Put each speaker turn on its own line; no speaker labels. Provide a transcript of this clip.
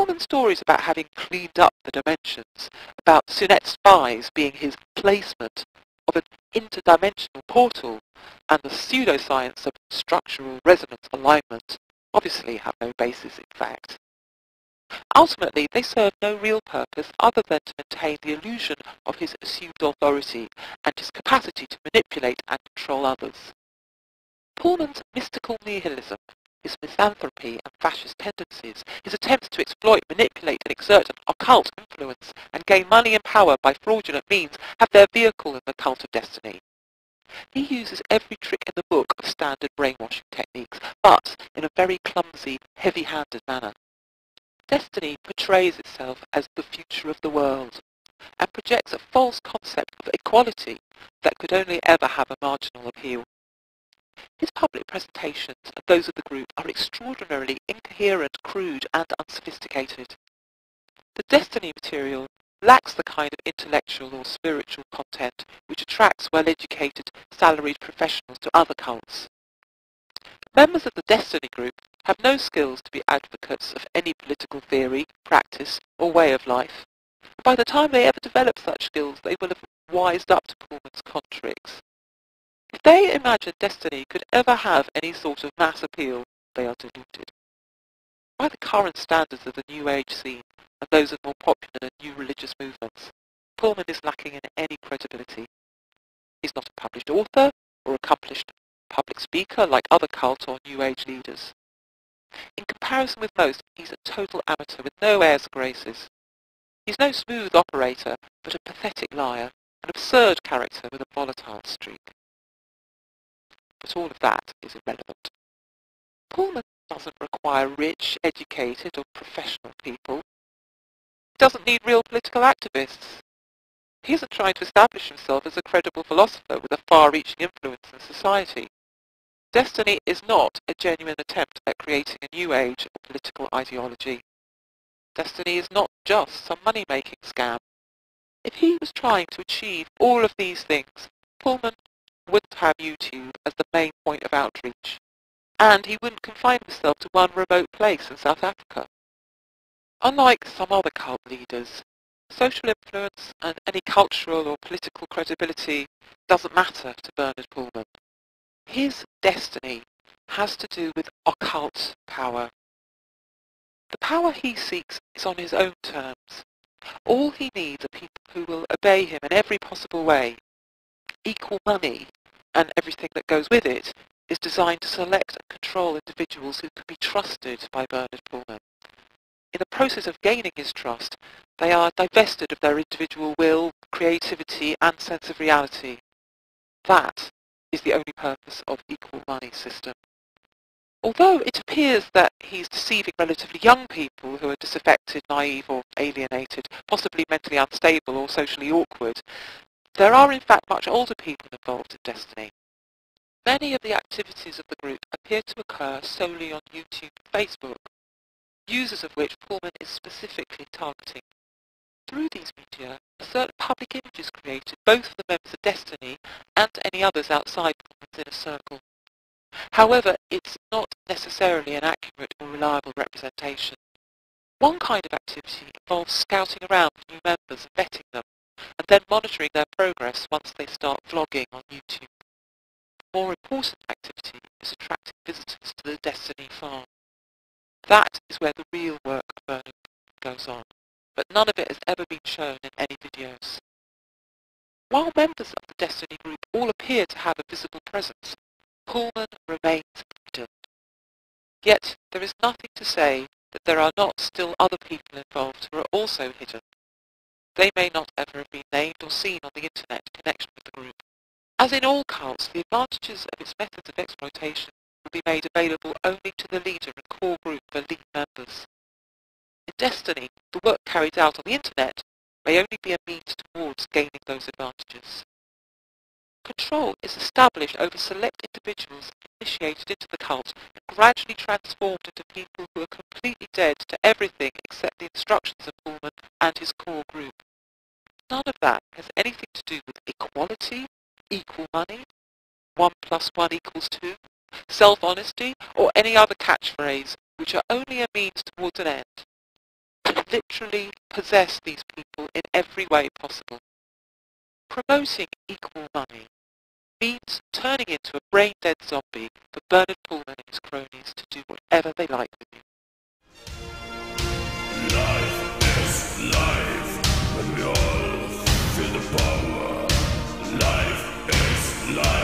Pullman's stories about having cleaned up the dimensions, about Sunet's spies being his placement of an interdimensional portal, and the pseudoscience of structural resonance alignment obviously have no basis in fact. Ultimately, they serve no real purpose other than to maintain the illusion of his assumed authority and his capacity to manipulate and control others. Pullman's mystical nihilism, his misanthropy and fascist tendencies, his attempts to exploit, manipulate and exert an occult influence and gain money and power by fraudulent means have their vehicle in the cult of Desteni. He uses every trick in the book of standard brainwashing techniques, but in a very clumsy, heavy-handed manner. Desteni portrays itself as the future of the world, and projects a false concept of equality that could only ever have a marginal appeal. His public presentations and those of the group are extraordinarily incoherent, crude and unsophisticated. The Desteni material lacks the kind of intellectual or spiritual content which attracts well-educated, salaried professionals to other cults. Members of the Desteni group have no skills to be advocates of any political theory, practice, or way of life. And by the time they ever develop such skills, they will have wised up to Pullman's con tricks. If they imagine Desteni could ever have any sort of mass appeal, they are deluded. By the current standards of the New Age scene and those of more popular and new religious movements, Pullman is lacking in any credibility. He's not a published author or accomplished public speaker like other cult or New Age leaders. In comparison with most, he's a total amateur with no airs or graces. He's no smooth operator, but a pathetic liar, an absurd character with a volatile streak. But all of that is irrelevant. Pullman doesn't require rich, educated or professional people. He doesn't need real political activists. He isn't trying to establish himself as a credible philosopher with a far-reaching influence in society. Desteni is not a genuine attempt at creating a new age or political ideology. Desteni is not just some money-making scam. If he was trying to achieve all of these things, Pullman wouldn't have YouTube as the main point of outreach, and he wouldn't confine himself to one remote place in South Africa. Unlike some other cult leaders, social influence and any cultural or political credibility doesn't matter to Bernard Pullman. His destiny has to do with occult power. The power he seeks is on his own terms. All he needs are people who will obey him in every possible way. Equal money, and everything that goes with it, is designed to select and control individuals who can be trusted by Bernard Pullman. In the process of gaining his trust, they are divested of their individual will, creativity, and sense of reality. That is the only purpose of equal money system. Although it appears that he's deceiving relatively young people who are disaffected, naive or alienated, possibly mentally unstable or socially awkward, there are in fact much older people involved in Desteni. Many of the activities of the group appear to occur solely on YouTube and Facebook, users of which Pullman is specifically targeting. Through these media, a certain public image is created both for the members of Desteni and any others outside Pullman's inner circle. However, it's not necessarily an accurate or reliable representation. One kind of activity involves scouting around for new members and vetting them, and then monitoring their progress once they start vlogging on YouTube. The more important activity is attracting visitors to the Desteni farm. That is where the real work of Bernard goes on, but none of it has ever been shown in any videos. While members of the Desteni group all appear to have a visible presence, Pullman remains hidden. Yet there is nothing to say that there are not still other people involved who are also hidden. They may not ever have been named or seen on the internet in connection with the group. As in all cults, the advantages of its methods of exploitation will be made available only to the leader and core group of elite members. In Desteni, the work carried out on the internet may only be a means towards gaining those advantages. Control is established over select individuals initiated into the cult and gradually transformed into people who are completely dead to everything except the instructions of Pullman and his core group. None of that has anything to do with equality, equal money, 1 + 1 = 2, self-honesty, or any other catchphrase which are only a means towards an end. literally possess these people in every way possible. Promoting equal money means turning into a brain-dead zombie for Bernard Pullman and his cronies to do whatever they like with you.
Life is life, and we all feel the power. Life is life.